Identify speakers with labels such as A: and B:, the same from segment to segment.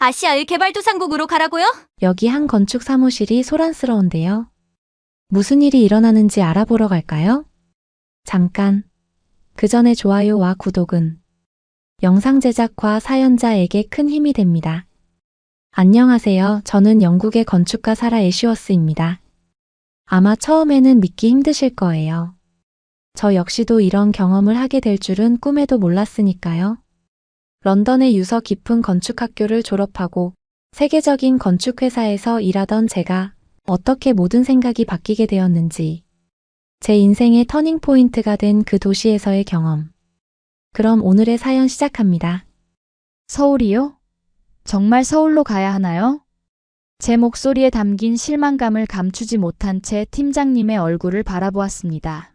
A: 아시아의 개발도상국으로 가라고요?
B: 여기 한 건축 사무실이 소란스러운데요. 무슨 일이 일어나는지 알아보러 갈까요? 잠깐. 그 전에 좋아요와 구독은 영상 제작과 사연자에게 큰 힘이 됩니다. 안녕하세요. 저는 영국의 건축가 사라 애쉬워스입니다. 아마 처음에는 믿기 힘드실 거예요. 저 역시도 이런 경험을 하게 될 줄은 꿈에도 몰랐으니까요. 런던의 유서 깊은 건축학교를 졸업하고 세계적인 건축회사에서 일하던 제가 어떻게 모든 생각이 바뀌게 되었는지, 제 인생의 터닝포인트가 된 그 도시에서의 경험. 그럼 오늘의 사연 시작합니다.
C: 서울이요? 정말 서울로 가야 하나요? 제 목소리에 담긴 실망감을 감추지 못한 채 팀장님의 얼굴을 바라보았습니다.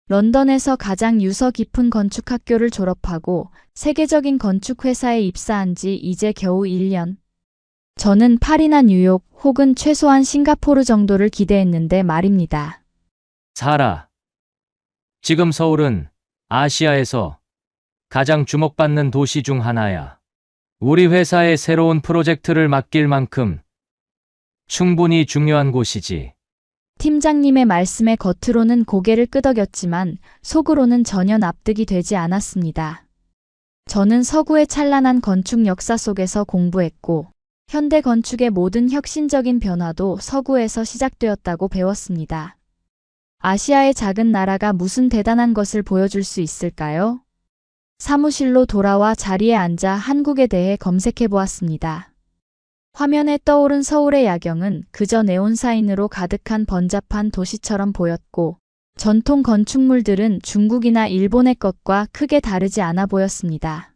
C: 런던에서 가장 유서 깊은 건축학교를 졸업하고 세계적인 건축회사에 입사한 지 이제 겨우 1년. 저는 파리나 뉴욕 혹은 최소한 싱가포르 정도를 기대했는데 말입니다.
D: 사라. 지금 서울은 아시아에서 가장 주목받는 도시 중 하나야. 우리 회사의 새로운 프로젝트를 맡길 만큼 충분히 중요한 곳이지.
C: 팀장님의 말씀에 겉으로는 고개를 끄덕였지만 속으로는 전혀 납득이 되지 않았습니다. 저는 서구의 찬란한 건축 역사 속에서 공부했고 현대 건축의 모든 혁신적인 변화도 서구에서 시작되었다고 배웠습니다. 아시아의 작은 나라가 무슨 대단한 것을 보여줄 수 있을까요? 사무실로 돌아와 자리에 앉아 한국에 대해 검색해 보았습니다. 화면에 떠오른 서울의 야경은 그저 네온사인으로 가득한 번잡한 도시처럼 보였고 전통 건축물들은 중국이나 일본의 것과 크게 다르지 않아 보였습니다.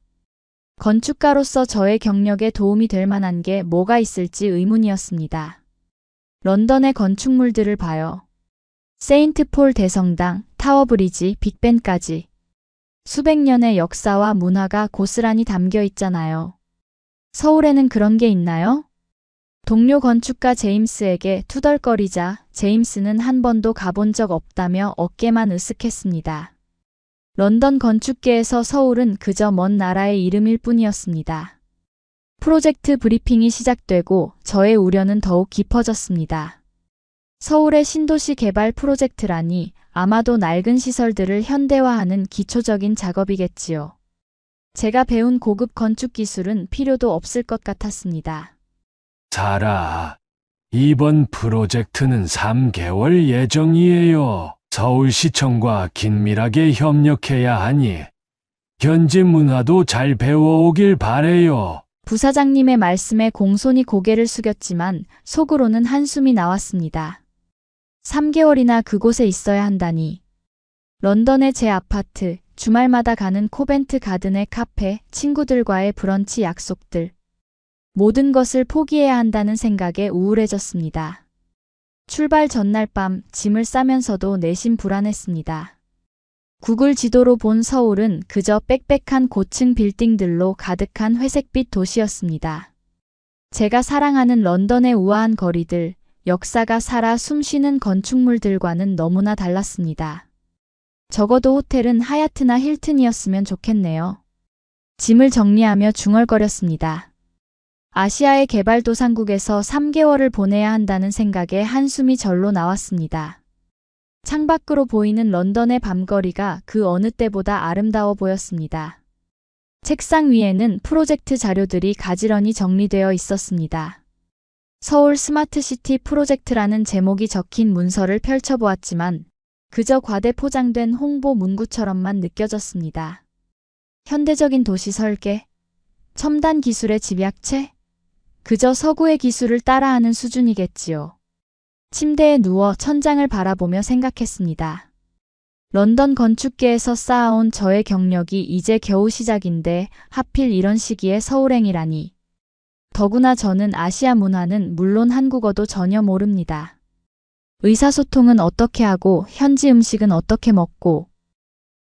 C: 건축가로서 저의 경력에 도움이 될 만한 게 뭐가 있을지 의문이었습니다. 런던의 건축물들을 봐요. 세인트폴 대성당, 타워브리지, 빅벤까지. 수백 년의 역사와 문화가 고스란히 담겨 있잖아요. 서울에는 그런 게 있나요? 동료 건축가 제임스에게 투덜거리자 제임스는 한 번도 가본 적 없다며 어깨만 으쓱했습니다. 런던 건축계에서 서울은 그저 먼 나라의 이름일 뿐이었습니다. 프로젝트 브리핑이 시작되고 저의 우려는 더욱 깊어졌습니다. 서울의 신도시 개발 프로젝트라니 아마도 낡은 시설들을 현대화하는 기초적인 작업이겠지요. 제가 배운 고급 건축 기술은 필요도 없을 것 같았습니다.
E: 사라, 이번 프로젝트는 3개월 예정이에요. 서울시청과 긴밀하게 협력해야 하니 현지 문화도 잘 배워오길 바래요.
C: 부사장님의 말씀에 공손히 고개를 숙였지만 속으로는 한숨이 나왔습니다. 3개월이나 그곳에 있어야 한다니. 런던의 제 아파트, 주말마다 가는 코벤트 가든의 카페, 친구들과의 브런치 약속들. 모든 것을 포기해야 한다는 생각에 우울해졌습니다. 출발 전날 밤 짐을 싸면서도 내심 불안했습니다. 구글 지도로 본 서울은 그저 빽빽한 고층 빌딩들로 가득한 회색빛 도시였습니다. 제가 사랑하는 런던의 우아한 거리들, 역사가 살아 숨쉬는 건축물들과는 너무나 달랐습니다. 적어도 호텔은 하얏트나 힐튼이었으면 좋겠네요. 짐을 정리하며 중얼거렸습니다. 아시아의 개발도상국에서 3개월을 보내야 한다는 생각에 한숨이 절로 나왔습니다. 창밖으로 보이는 런던의 밤거리가 그 어느 때보다 아름다워 보였습니다. 책상 위에는 프로젝트 자료들이 가지런히 정리되어 있었습니다. 서울 스마트시티 프로젝트라는 제목이 적힌 문서를 펼쳐보았지만 그저 과대 포장된 홍보 문구처럼만 느껴졌습니다. 현대적인 도시 설계, 첨단 기술의 집약체? 그저 서구의 기술을 따라하는 수준이겠지요. 침대에 누워 천장을 바라보며 생각했습니다. 런던 건축계에서 쌓아온 저의 경력이 이제 겨우 시작인데 하필 이런 시기에 서울행이라니. 더구나 저는 아시아 문화는 물론 한국어도 전혀 모릅니다. 의사소통은 어떻게 하고 현지 음식은 어떻게 먹고.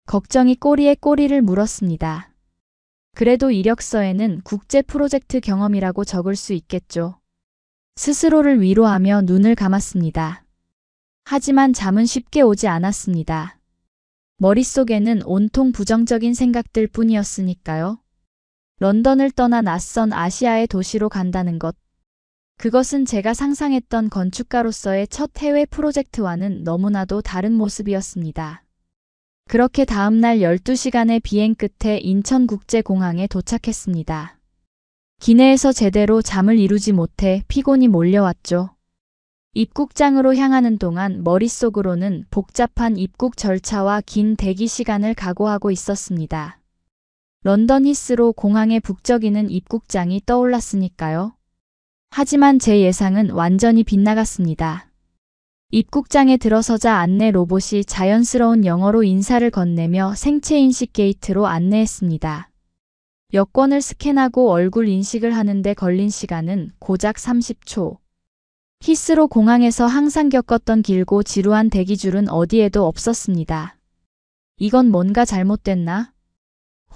C: 걱정이 꼬리에 꼬리를 물었습니다. 그래도 이력서에는 국제 프로젝트 경험이라고 적을 수 있겠죠. 스스로를 위로하며 눈을 감았습니다. 하지만 잠은 쉽게 오지 않았습니다. 머릿속에는 온통 부정적인 생각들 뿐이었으니까요. 런던을 떠나 낯선 아시아의 도시로 간다는 것. 그것은 제가 상상했던 건축가로서의 첫 해외 프로젝트와는 너무나도 다른 모습이었습니다. 그렇게 다음날 12시간의 비행 끝에 인천국제공항에 도착했습니다. 기내에서 제대로 잠을 이루지 못해 피곤이 몰려왔죠. 입국장으로 향하는 동안 머릿속으로는 복잡한 입국 절차와 긴 대기 시간을 각오하고 있었습니다. 런던 히스로 공항의 북적이는 입국장이 떠올랐으니까요. 하지만 제 예상은 완전히 빗나갔습니다. 입국장에 들어서자 안내 로봇이 자연스러운 영어로 인사를 건네며 생체인식 게이트로 안내했습니다. 여권을 스캔하고 얼굴 인식을 하는데 걸린 시간은 고작 30초. 히스로 공항에서 항상 겪었던 길고 지루한 대기줄은 어디에도 없었습니다. 이건 뭔가 잘못됐나?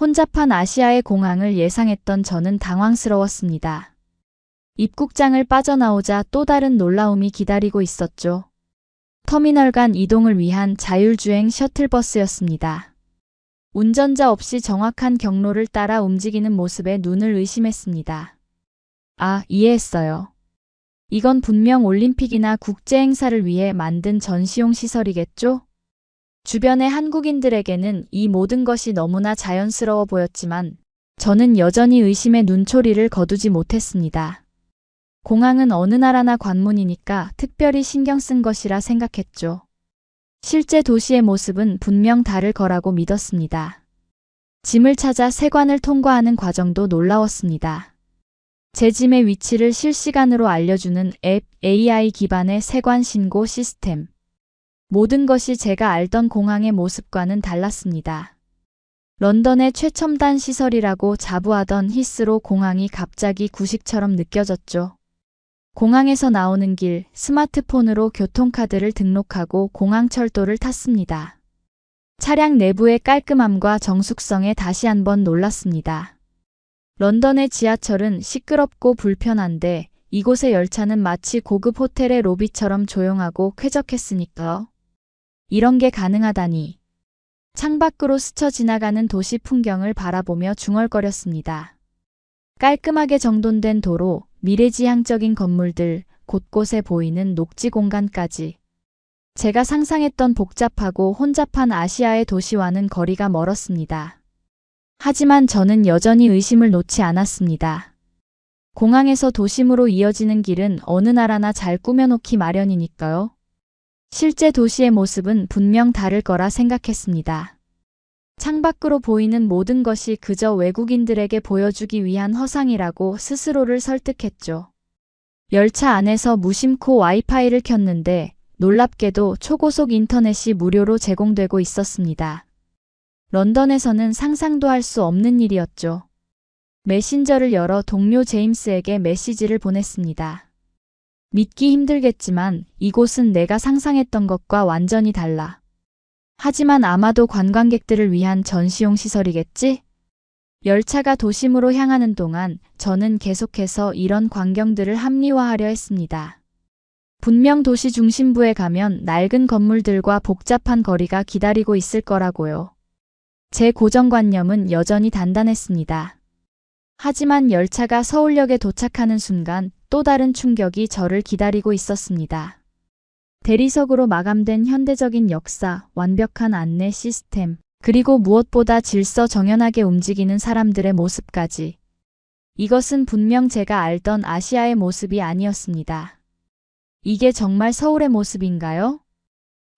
C: 혼잡한 아시아의 공항을 예상했던 저는 당황스러웠습니다. 입국장을 빠져나오자 또 다른 놀라움이 기다리고 있었죠. 터미널 간 이동을 위한 자율주행 셔틀버스였습니다. 운전자 없이 정확한 경로를 따라 움직이는 모습에 눈을 의심했습니다. 아, 이해했어요. 이건 분명 올림픽이나 국제행사를 위해 만든 전시용 시설이겠죠? 주변의 한국인들에게는 이 모든 것이 너무나 자연스러워 보였지만 저는 여전히 의심의 눈초리를 거두지 못했습니다. 공항은 어느 나라나 관문이니까 특별히 신경 쓴 것이라 생각했죠. 실제 도시의 모습은 분명 다를 거라고 믿었습니다. 짐을 찾아 세관을 통과하는 과정도 놀라웠습니다. 제 짐의 위치를 실시간으로 알려주는 앱, AI 기반의 세관 신고 시스템. 모든 것이 제가 알던 공항의 모습과는 달랐습니다. 런던의 최첨단 시설이라고 자부하던 히스로 공항이 갑자기 구식처럼 느껴졌죠. 공항에서 나오는 길, 스마트폰으로 교통카드를 등록하고 공항철도를 탔습니다. 차량 내부의 깔끔함과 정숙성에 다시 한번 놀랐습니다. 런던의 지하철은 시끄럽고 불편한데 이곳의 열차는 마치 고급 호텔의 로비처럼 조용하고 쾌적했으니까요. 이런 게 가능하다니. 창밖으로 스쳐 지나가는 도시 풍경을 바라보며 중얼거렸습니다. 깔끔하게 정돈된 도로, 미래지향적인 건물들, 곳곳에 보이는 녹지 공간까지. 제가 상상했던 복잡하고 혼잡한 아시아의 도시와는 거리가 멀었습니다. 하지만 저는 여전히 의심을 놓지 않았습니다. 공항에서 도심으로 이어지는 길은 어느 나라나 잘 꾸며놓기 마련이니까요. 실제 도시의 모습은 분명 다를 거라 생각했습니다. 창밖으로 보이는 모든 것이 그저 외국인들에게 보여주기 위한 허상이라고 스스로를 설득했죠. 열차 안에서 무심코 와이파이를 켰는데 놀랍게도 초고속 인터넷이 무료로 제공되고 있었습니다. 런던에서는 상상도 할 수 없는 일이었죠. 메신저를 열어 동료 제임스에게 메시지를 보냈습니다. 믿기 힘들겠지만 이곳은 내가 상상했던 것과 완전히 달라. 하지만 아마도 관광객들을 위한 전시용 시설이겠지? 열차가 도심으로 향하는 동안 저는 계속해서 이런 광경들을 합리화하려 했습니다. 분명 도시 중심부에 가면 낡은 건물들과 복잡한 거리가 기다리고 있을 거라고요. 제 고정관념은 여전히 단단했습니다. 하지만 열차가 서울역에 도착하는 순간 또 다른 충격이 저를 기다리고 있었습니다. 대리석으로 마감된 현대적인 역사, 완벽한 안내 시스템, 그리고 무엇보다 질서 정연하게 움직이는 사람들의 모습까지. 이것은 분명 제가 알던 아시아의 모습이 아니었습니다. 이게 정말 서울의 모습인가요?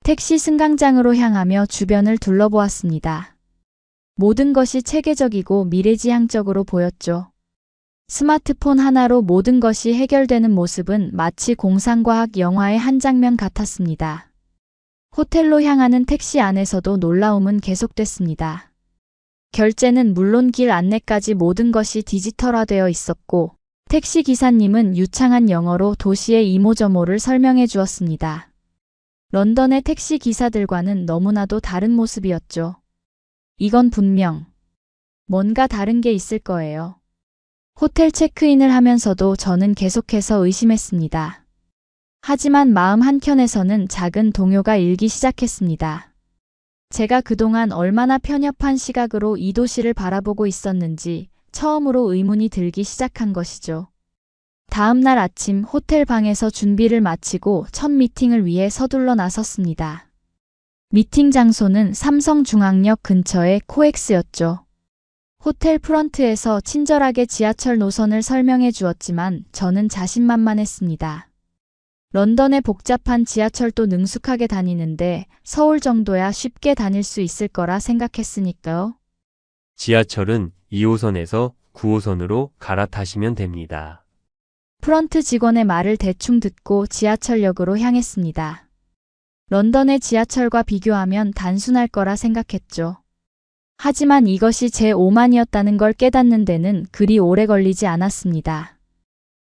C: 택시 승강장으로 향하며 주변을 둘러보았습니다. 모든 것이 체계적이고 미래지향적으로 보였죠. 스마트폰 하나로 모든 것이 해결되는 모습은 마치 공상과학 영화의 한 장면 같았습니다. 호텔로 향하는 택시 안에서도 놀라움은 계속됐습니다. 결제는 물론 길 안내까지 모든 것이 디지털화되어 있었고, 택시 기사님은 유창한 영어로 도시의 이모저모를 설명해 주었습니다. 런던의 택시 기사들과는 너무나도 다른 모습이었죠. 이건 분명 뭔가 다른 게 있을 거예요. 호텔 체크인을 하면서도 저는 계속해서 의심했습니다. 하지만 마음 한켠에서는 작은 동요가 일기 시작했습니다. 제가 그동안 얼마나 편협한 시각으로 이 도시를 바라보고 있었는지 처음으로 의문이 들기 시작한 것이죠. 다음 날 아침 호텔 방에서 준비를 마치고 첫 미팅을 위해 서둘러 나섰습니다. 미팅 장소는 삼성중앙역 근처의 코엑스였죠. 호텔 프런트에서 친절하게 지하철 노선을 설명해 주었지만 저는 자신만만했습니다. 런던의 복잡한 지하철도 능숙하게 다니는데 서울 정도야 쉽게 다닐 수 있을 거라 생각했으니까요.
F: 지하철은 2호선에서 9호선으로 갈아타시면 됩니다.
C: 프런트 직원의 말을 대충 듣고 지하철역으로 향했습니다. 런던의 지하철과 비교하면 단순할 거라 생각했죠. 하지만 이것이 제 오만이었다는 걸 깨닫는 데는 그리 오래 걸리지 않았습니다.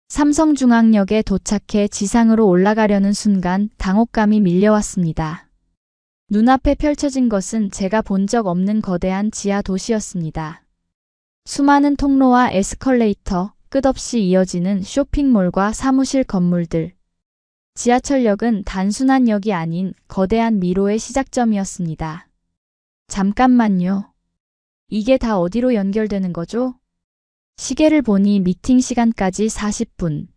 C: 삼성중앙역에 도착해 지상으로 올라가려는 순간 당혹감이 밀려왔습니다. 눈앞에 펼쳐진 것은 제가 본 적 없는 거대한 지하 도시였습니다. 수많은 통로와 에스컬레이터, 끝없이 이어지는 쇼핑몰과 사무실 건물들. 지하철역은 단순한 역이 아닌 거대한 미로의 시작점이었습니다. 잠깐만요. 이게 다 어디로 연결되는 거죠? 시계를 보니 미팅 시간까지 40분.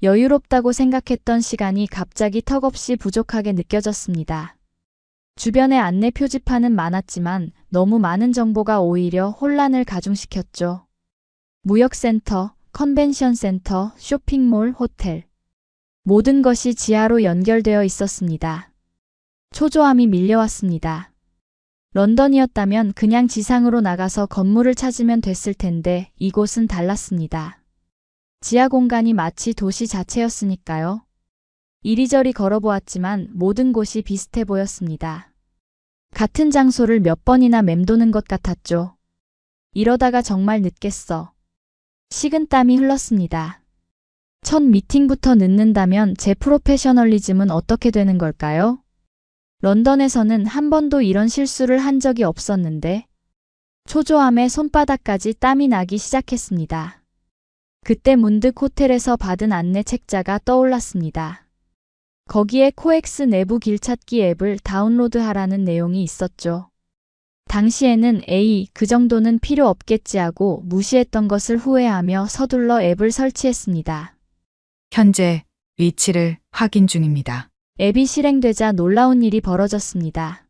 C: 여유롭다고 생각했던 시간이 갑자기 턱없이 부족하게 느껴졌습니다. 주변에 안내 표지판은 많았지만 너무 많은 정보가 오히려 혼란을 가중시켰죠. 무역센터, 컨벤션센터, 쇼핑몰, 호텔. 모든 것이 지하로 연결되어 있었습니다. 초조함이 밀려왔습니다. 런던이었다면 그냥 지상으로 나가서 건물을 찾으면 됐을 텐데 이곳은 달랐습니다. 지하 공간이 마치 도시 자체였으니까요. 이리저리 걸어보았지만 모든 곳이 비슷해 보였습니다. 같은 장소를 몇 번이나 맴도는 것 같았죠. 이러다가 정말 늦겠어. 식은땀이 흘렀습니다. 첫 미팅부터 늦는다면 제 프로페셔널리즘은 어떻게 되는 걸까요? 런던에서는 한 번도 이런 실수를 한 적이 없었는데 초조함에 손바닥까지 땀이 나기 시작했습니다. 그때 문득 호텔에서 받은 안내 책자가 떠올랐습니다. 거기에 코엑스 내부 길찾기 앱을 다운로드하라는 내용이 있었죠. 당시에는 그 정도는 필요 없겠지 하고 무시했던 것을 후회하며 서둘러 앱을 설치했습니다.
G: 현재 위치를 확인 중입니다.
C: 앱이 실행되자 놀라운 일이 벌어졌습니다.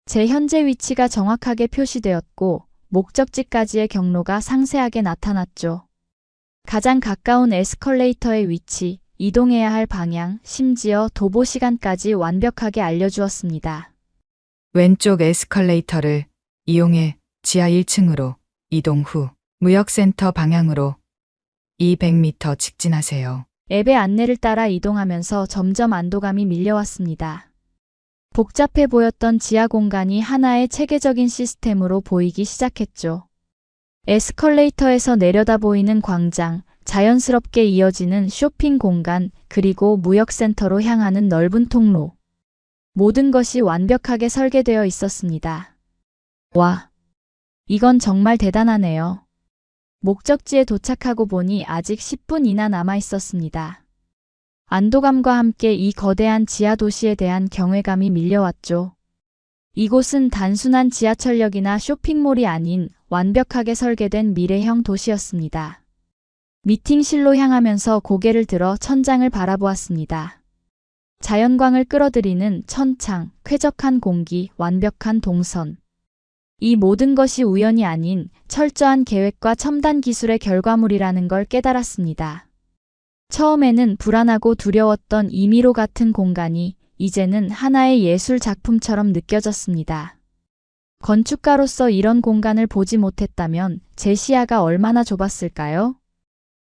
C: 제 현재 위치가 정확하게 표시되었고 목적지까지의 경로가 상세하게 나타났죠. 가장 가까운 에스컬레이터의 위치, 이동해야 할 방향, 심지어 도보 시간까지 완벽하게 알려주었습니다.
G: 왼쪽 에스컬레이터를 이용해 지하 1층으로 이동 후 무역센터 방향으로 200m 직진하세요.
C: 앱의 안내를 따라 이동하면서 점점 안도감이 밀려왔습니다. 복잡해 보였던 지하 공간이 하나의 체계적인 시스템으로 보이기 시작했죠. 에스컬레이터에서 내려다 보이는 광장, 자연스럽게 이어지는 쇼핑 공간, 그리고 무역센터로 향하는 넓은 통로. 모든 것이 완벽하게 설계되어 있었습니다. 와, 이건 정말 대단하네요. 목적지에 도착하고 보니 아직 10분이나 남아 있었습니다. 안도감과 함께 이 거대한 지하 도시에 대한 경외감이 밀려왔죠. 이곳은 단순한 지하철역이나 쇼핑몰이 아닌 완벽하게 설계된 미래형 도시였습니다. 미팅실로 향하면서 고개를 들어 천장을 바라보았습니다. 자연광을 끌어들이는 천창, 쾌적한 공기, 완벽한 동선. 이 모든 것이 우연이 아닌 철저한 계획과 첨단 기술의 결과물이라는 걸 깨달았습니다. 처음에는 불안하고 두려웠던 임의로 같은 공간이 이제는 하나의 예술 작품처럼 느껴졌습니다. 건축가로서 이런 공간을 보지 못했다면 제 시야가 얼마나 좁았을까요?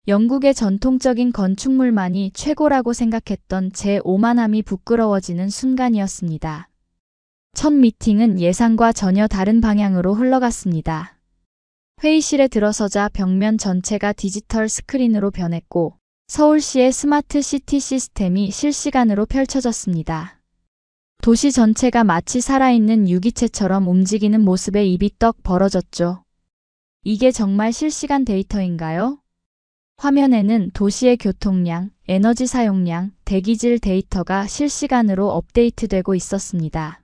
C: 영국의 전통적인 건축물만이 최고라고 생각했던 제 오만함이 부끄러워지는 순간이었습니다. 첫 미팅은 예상과 전혀 다른 방향으로 흘러갔습니다. 회의실에 들어서자 벽면 전체가 디지털 스크린으로 변했고 서울시의 스마트 시티 시스템이 실시간으로 펼쳐졌습니다. 도시 전체가 마치 살아있는 유기체처럼 움직이는 모습에 입이 떡 벌어졌죠. 이게 정말 실시간 데이터인가요? 화면에는 도시의 교통량, 에너지 사용량, 대기질 데이터가 실시간으로 업데이트되고 있었습니다.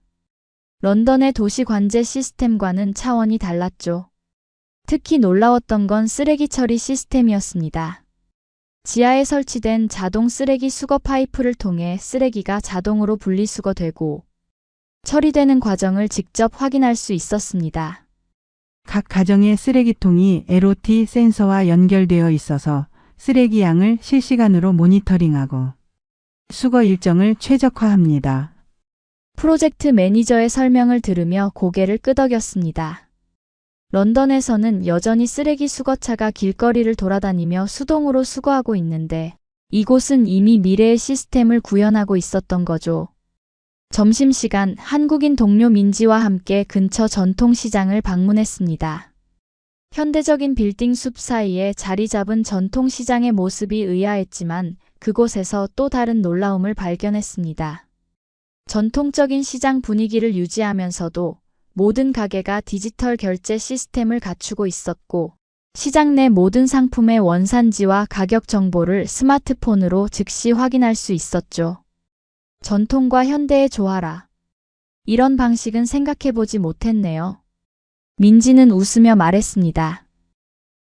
C: 런던의 도시 관제 시스템과는 차원이 달랐죠. 특히 놀라웠던 건 쓰레기 처리 시스템이었습니다. 지하에 설치된 자동 쓰레기 수거 파이프를 통해 쓰레기가 자동으로 분리수거되고 처리되는 과정을 직접 확인할 수 있었습니다.
H: 각 가정의 쓰레기통이 LOT 센서와 연결되어 있어서 쓰레기 양을 실시간으로 모니터링하고 수거 일정을 최적화합니다.
C: 프로젝트 매니저의 설명을 들으며 고개를 끄덕였습니다. 런던에서는 여전히 쓰레기 수거차가 길거리를 돌아다니며 수동으로 수거하고 있는데 이곳은 이미 미래의 시스템을 구현하고 있었던 거죠. 점심시간 한국인 동료 민지와 함께 근처 전통시장을 방문했습니다. 현대적인 빌딩 숲 사이에 자리 잡은 전통시장의 모습이 의아했지만 그곳에서 또 다른 놀라움을 발견했습니다. 전통적인 시장 분위기를 유지하면서도 모든 가게가 디지털 결제 시스템을 갖추고 있었고 시장 내 모든 상품의 원산지와 가격 정보를 스마트폰으로 즉시 확인할 수 있었죠. 전통과 현대의 조화라. 이런 방식은 생각해보지 못했네요. 민지는 웃으며 말했습니다.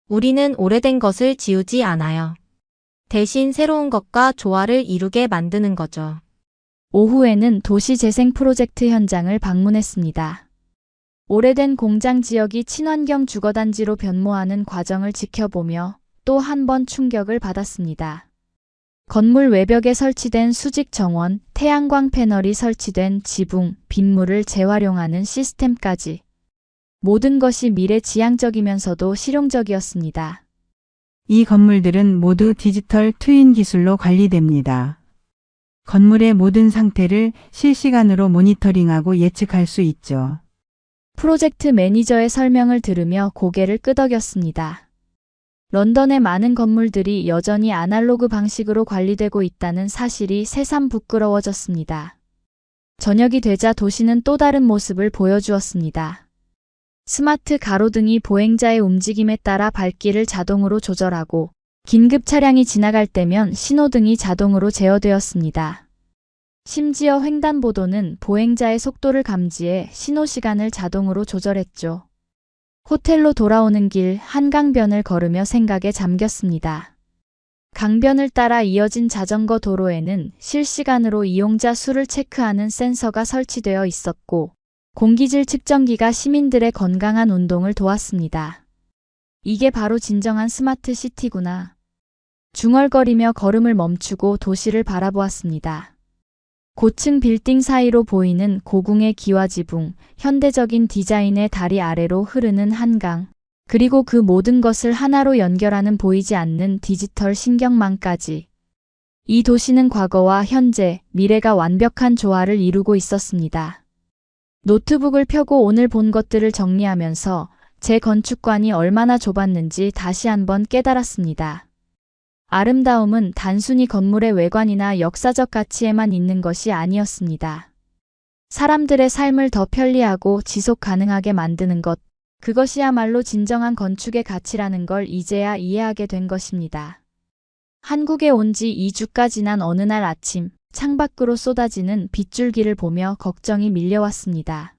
B: 우리는 오래된 것을 지우지 않아요. 대신 새로운 것과 조화를 이루게 만드는 거죠.
C: 오후에는 도시재생 프로젝트 현장을 방문했습니다. 오래된 공장 지역이 친환경 주거단지로 변모하는 과정을 지켜보며 또 한 번 충격을 받았습니다. 건물 외벽에 설치된 수직 정원, 태양광 패널이 설치된 지붕, 빗물을 재활용하는 시스템까지 모든 것이 미래지향적이면서도 실용적이었습니다.
H: 이 건물들은 모두 디지털 트윈 기술로 관리됩니다. 건물의 모든 상태를 실시간으로 모니터링하고 예측할 수 있죠.
C: 프로젝트 매니저의 설명을 들으며 고개를 끄덕였습니다. 런던의 많은 건물들이 여전히 아날로그 방식으로 관리되고 있다는 사실이 새삼 부끄러워졌습니다. 저녁이 되자 도시는 또 다른 모습을 보여주었습니다. 스마트 가로등이 보행자의 움직임에 따라 밝기를 자동으로 조절하고 긴급 차량이 지나갈 때면 신호등이 자동으로 제어되었습니다. 심지어 횡단보도는 보행자의 속도를 감지해 신호시간을 자동으로 조절했죠. 호텔로 돌아오는 길 한강변을 걸으며 생각에 잠겼습니다. 강변을 따라 이어진 자전거 도로에는 실시간으로 이용자 수를 체크하는 센서가 설치되어 있었고 공기질 측정기가 시민들의 건강한 운동을 도왔습니다. 이게 바로 진정한 스마트 시티구나. 중얼거리며 걸음을 멈추고 도시를 바라보았습니다. 고층 빌딩 사이로 보이는 고궁의 기와지붕, 현대적인 디자인의 다리 아래로 흐르는 한강, 그리고 그 모든 것을 하나로 연결하는 보이지 않는 디지털 신경망까지. 이 도시는 과거와 현재, 미래가 완벽한 조화를 이루고 있었습니다. 노트북을 펴고 오늘 본 것들을 정리하면서 제 건축관이 얼마나 좁았는지 다시 한번 깨달았습니다. 아름다움은 단순히 건물의 외관이나 역사적 가치에만 있는 것이 아니었습니다. 사람들의 삶을 더 편리하고 지속 가능하게 만드는 것, 그것이야말로 진정한 건축의 가치라는 걸 이제야 이해하게 된 것입니다. 한국에 온 지 2주가 지난 어느 날 아침, 창밖으로 쏟아지는 빗줄기를 보며 걱정이 밀려왔습니다.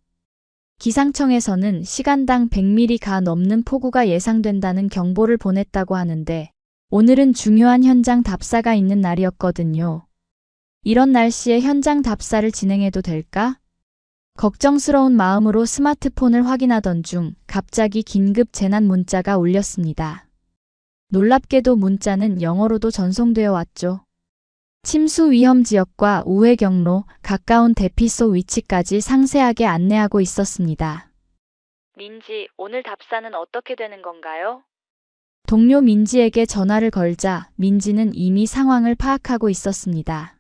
C: 기상청에서는 시간당 100mm가 넘는 폭우가 예상된다는 경보를 보냈다고 하는데 오늘은 중요한 현장 답사가 있는 날이었거든요. 이런 날씨에 현장 답사를 진행해도 될까? 걱정스러운 마음으로 스마트폰을 확인하던 중 갑자기 긴급 재난 문자가 울렸습니다. 놀랍게도 문자는 영어로도 전송되어 왔죠. 침수 위험 지역과 우회 경로, 가까운 대피소 위치까지 상세하게 안내하고 있었습니다. 민지, 오늘 답사는 어떻게 되는 건가요? 동료 민지에게 전화를 걸자 민지는 이미 상황을 파악하고 있었습니다.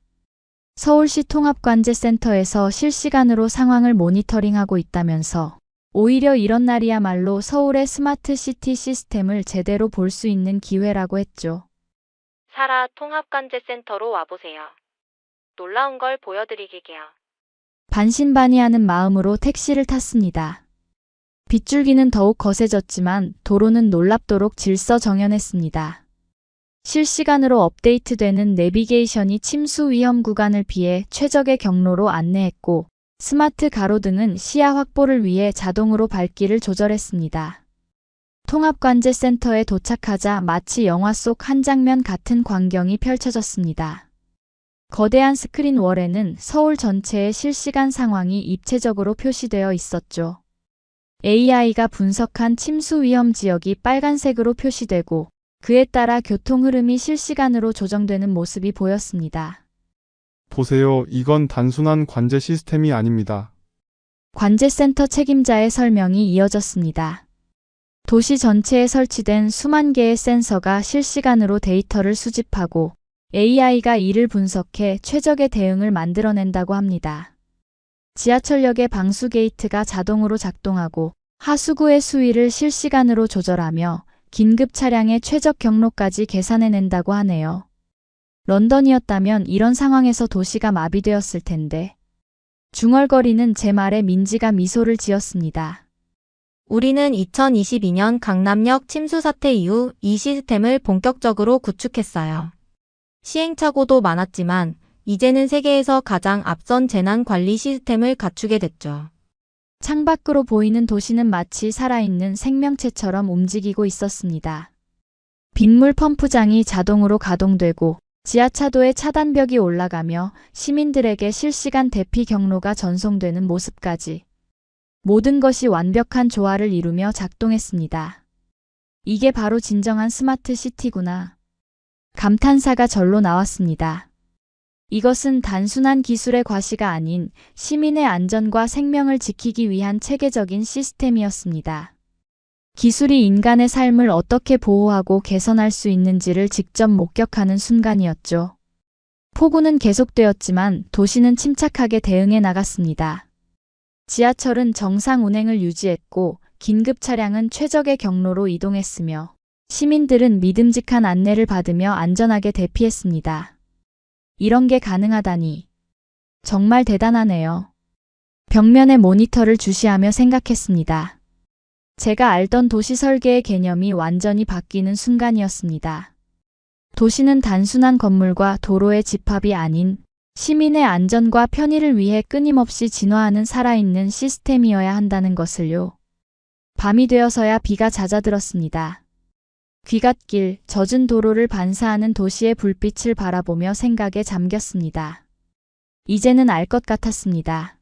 C: 서울시 통합관제센터에서 실시간으로 상황을 모니터링하고 있다면서 오히려 이런 날이야말로 서울의 스마트 시티 시스템을 제대로 볼 수 있는 기회라고 했죠.
B: 사라 통합관제센터로 와보세요. 놀라운 걸 보여드리게요.
C: 반신반의하는 마음으로 택시를 탔습니다. 빗줄기는 더욱 거세졌지만 도로는 놀랍도록 질서정연했습니다. 실시간으로 업데이트되는 내비게이션이 침수 위험 구간을 피해 최적의 경로로 안내했고 스마트 가로등은 시야 확보를 위해 자동으로 밝기를 조절했습니다. 통합관제센터에 도착하자 마치 영화 속 한 장면 같은 광경이 펼쳐졌습니다. 거대한 스크린 월에는 서울 전체의 실시간 상황이 입체적으로 표시되어 있었죠. AI가 분석한 침수 위험 지역이 빨간색으로 표시되고 그에 따라 교통 흐름이 실시간으로 조정되는 모습이 보였습니다.
I: 보세요. 이건 단순한 관제 시스템이 아닙니다.
C: 관제센터 책임자의 설명이 이어졌습니다. 도시 전체에 설치된 수만 개의 센서가 실시간으로 데이터를 수집하고 AI가 이를 분석해 최적의 대응을 만들어낸다고 합니다. 지하철역의 방수 게이트가 자동으로 작동하고 하수구의 수위를 실시간으로 조절하며 긴급 차량의 최적 경로까지 계산해낸다고 하네요. 런던이었다면 이런 상황에서 도시가 마비되었을 텐데. 중얼거리는 제 말에 민지가 미소를 지었습니다.
B: 우리는 2022년 강남역 침수 사태 이후 이 시스템을 본격적으로 구축했어요. 시행착오도 많았지만 이제는 세계에서 가장 앞선 재난 관리 시스템을 갖추게 됐죠.
C: 창밖으로 보이는 도시는 마치 살아있는 생명체처럼 움직이고 있었습니다. 빗물 펌프장이 자동으로 가동되고 지하차도의 차단벽이 올라가며 시민들에게 실시간 대피 경로가 전송되는 모습까지 모든 것이 완벽한 조화를 이루며 작동했습니다. 이게 바로 진정한 스마트 시티구나. 감탄사가 절로 나왔습니다. 이것은 단순한 기술의 과시가 아닌 시민의 안전과 생명을 지키기 위한 체계적인 시스템이었습니다. 기술이 인간의 삶을 어떻게 보호하고 개선할 수 있는지를 직접 목격하는 순간이었죠. 폭우는 계속되었지만 도시는 침착하게 대응해 나갔습니다. 지하철은 정상 운행을 유지했고 긴급 차량은 최적의 경로로 이동했으며 시민들은 믿음직한 안내를 받으며 안전하게 대피했습니다. 이런 게 가능하다니 정말 대단하네요. 벽면에 모니터를 주시하며 생각했습니다. 제가 알던 도시 설계의 개념이 완전히 바뀌는 순간이었습니다. 도시는 단순한 건물과 도로의 집합이 아닌 시민의 안전과 편의를 위해 끊임없이 진화하는 살아있는 시스템이어야 한다는 것을요. 밤이 되어서야 비가 잦아들었습니다. 귀갓길, 젖은 도로를 반사하는 도시의 불빛을 바라보며 생각에 잠겼습니다. 이제는 알 것 같았습니다.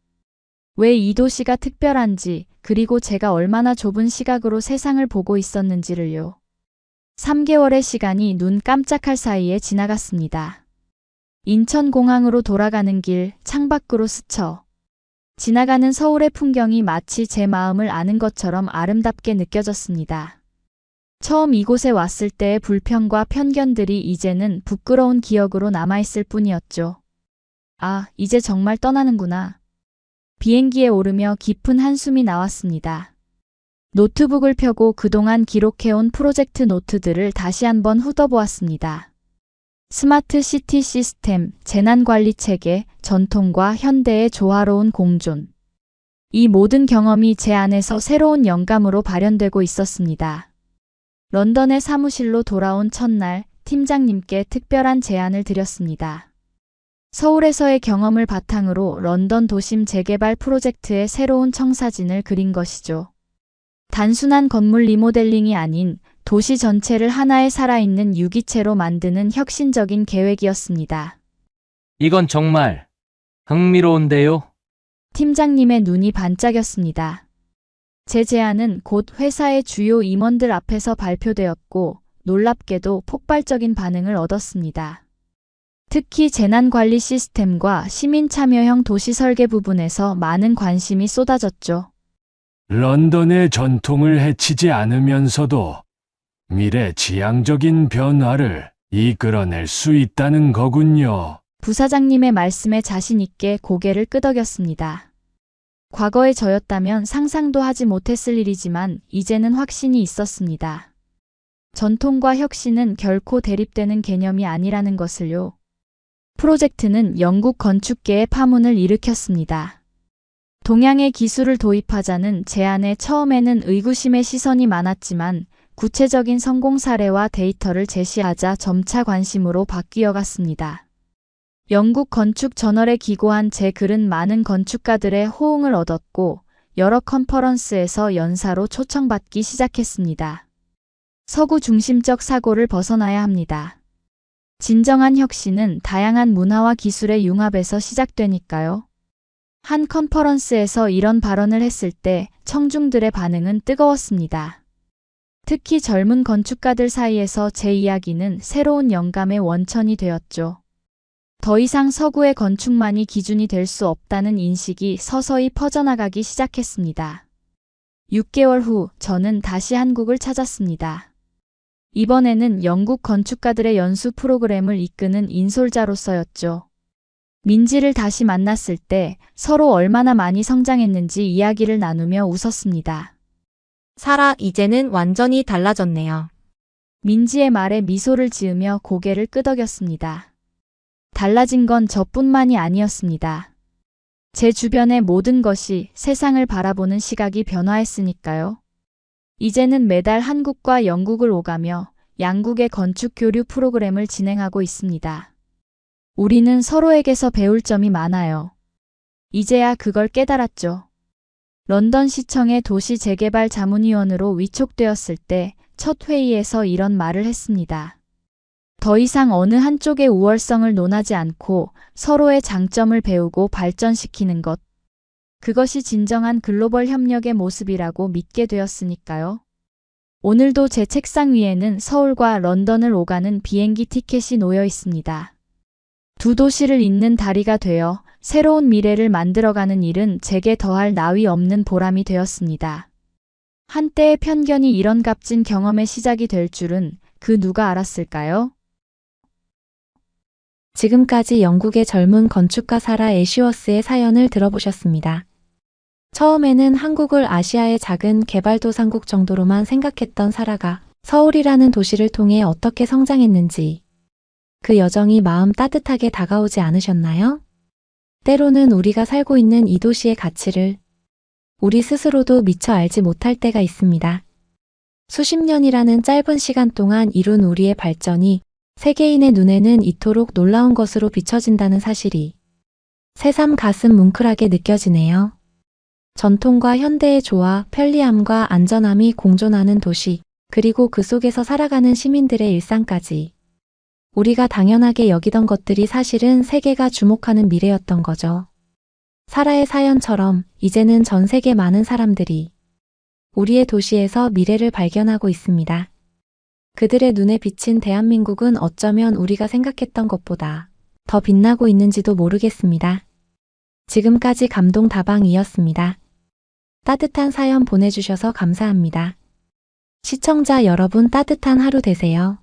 C: 왜 이 도시가 특별한지, 그리고 제가 얼마나 좁은 시각으로 세상을 보고 있었는지를요. 3개월의 시간이 눈 깜짝할 사이에 지나갔습니다. 인천공항으로 돌아가는 길, 창밖으로 스쳐 지나가는 서울의 풍경이 마치 제 마음을 아는 것처럼 아름답게 느껴졌습니다. 처음 이곳에 왔을 때의 불평과 편견들이 이제는 부끄러운 기억으로 남아있을 뿐이었죠. 아, 이제 정말 떠나는구나. 비행기에 오르며 깊은 한숨이 나왔습니다. 노트북을 펴고 그동안 기록해온 프로젝트 노트들을 다시 한번 훑어보았습니다. 스마트 시티 시스템, 재난관리 체계, 전통과 현대의 조화로운 공존. 이 모든 경험이 제 안에서 새로운 영감으로 발현되고 있었습니다. 런던의 사무실로 돌아온 첫날, 팀장님께 특별한 제안을 드렸습니다. 서울에서의 경험을 바탕으로 런던 도심 재개발 프로젝트의 새로운 청사진을 그린 것이죠. 단순한 건물 리모델링이 아닌 도시 전체를 하나의 살아있는 유기체로 만드는 혁신적인 계획이었습니다.
D: 이건 정말 흥미로운데요?
C: 팀장님의 눈이 반짝였습니다. 제 제안은 곧 회사의 주요 임원들 앞에서 발표되었고 놀랍게도 폭발적인 반응을 얻었습니다. 특히 재난관리 시스템과 시민 참여형 도시 설계 부분에서 많은 관심이 쏟아졌죠.
E: 런던의 전통을 해치지 않으면서도 미래 지향적인 변화를 이끌어낼 수 있다는 거군요.
C: 부사장님의 말씀에 자신 있게 고개를 끄덕였습니다. 과거의 저였다면 상상도 하지 못했을 일이지만 이제는 확신이 있었습니다. 전통과 혁신은 결코 대립되는 개념이 아니라는 것을요. 프로젝트는 영국 건축계의 파문을 일으켰습니다. 동양의 기술을 도입하자는 제안에 처음에는 의구심의 시선이 많았지만 구체적인 성공 사례와 데이터를 제시하자 점차 관심으로 바뀌어갔습니다. 영국 건축 저널에 기고한 제 글은 많은 건축가들의 호응을 얻었고 여러 컨퍼런스에서 연사로 초청받기 시작했습니다. 서구 중심적 사고를 벗어나야 합니다. 진정한 혁신은 다양한 문화와 기술의 융합에서 시작되니까요. 한 컨퍼런스에서 이런 발언을 했을 때 청중들의 반응은 뜨거웠습니다. 특히 젊은 건축가들 사이에서 제 이야기는 새로운 영감의 원천이 되었죠. 더 이상 서구의 건축만이 기준이 될 수 없다는 인식이 서서히 퍼져나가기 시작했습니다. 6개월 후 저는 다시 한국을 찾았습니다. 이번에는 영국 건축가들의 연수 프로그램을 이끄는 인솔자로서였죠. 민지를 다시 만났을 때 서로 얼마나 많이 성장했는지 이야기를 나누며 웃었습니다.
B: 사라, 이제는 완전히 달라졌네요.
C: 민지의 말에 미소를 지으며 고개를 끄덕였습니다. 달라진 건 저뿐만이 아니었습니다. 제 주변의 모든 것이 세상을 바라보는 시각이 변화했으니까요. 이제는 매달 한국과 영국을 오가며 양국의 건축 교류 프로그램을 진행하고 있습니다. 우리는 서로에게서 배울 점이 많아요. 이제야 그걸 깨달았죠. 런던 시청의 도시 재개발 자문위원으로 위촉되었을 때 첫 회의에서 이런 말을 했습니다. 더 이상 어느 한쪽의 우월성을 논하지 않고 서로의 장점을 배우고 발전시키는 것. 그것이 진정한 글로벌 협력의 모습이라고 믿게 되었으니까요. 오늘도 제 책상 위에는 서울과 런던을 오가는 비행기 티켓이 놓여 있습니다. 두 도시를 잇는 다리가 되어 새로운 미래를 만들어가는 일은 제게 더할 나위 없는 보람이 되었습니다. 한때의 편견이 이런 값진 경험의 시작이 될 줄은 그 누가 알았을까요?
B: 지금까지 영국의 젊은 건축가 사라 애쉬워스의 사연을 들어보셨습니다. 처음에는 한국을 아시아의 작은 개발도상국 정도로만 생각했던 사라가 서울이라는 도시를 통해 어떻게 성장했는지 그 여정이 마음 따뜻하게 다가오지 않으셨나요? 때로는 우리가 살고 있는 이 도시의 가치를 우리 스스로도 미처 알지 못할 때가 있습니다. 수십 년이라는 짧은 시간 동안 이룬 우리의 발전이 세계인의 눈에는 이토록 놀라운 것으로 비춰진다는 사실이 새삼 가슴 뭉클하게 느껴지네요. 전통과 현대의 조화, 편리함과 안전함이 공존하는 도시, 그리고 그 속에서 살아가는 시민들의 일상까지 우리가 당연하게 여기던 것들이 사실은 세계가 주목하는 미래였던 거죠. 사라의 사연처럼 이제는 전 세계 많은 사람들이 우리의 도시에서 미래를 발견하고 있습니다. 그들의 눈에 비친 대한민국은 어쩌면 우리가 생각했던 것보다 더 빛나고 있는지도 모르겠습니다. 지금까지 감동다방이었습니다. 따뜻한 사연 보내주셔서 감사합니다. 시청자 여러분 따뜻한 하루 되세요.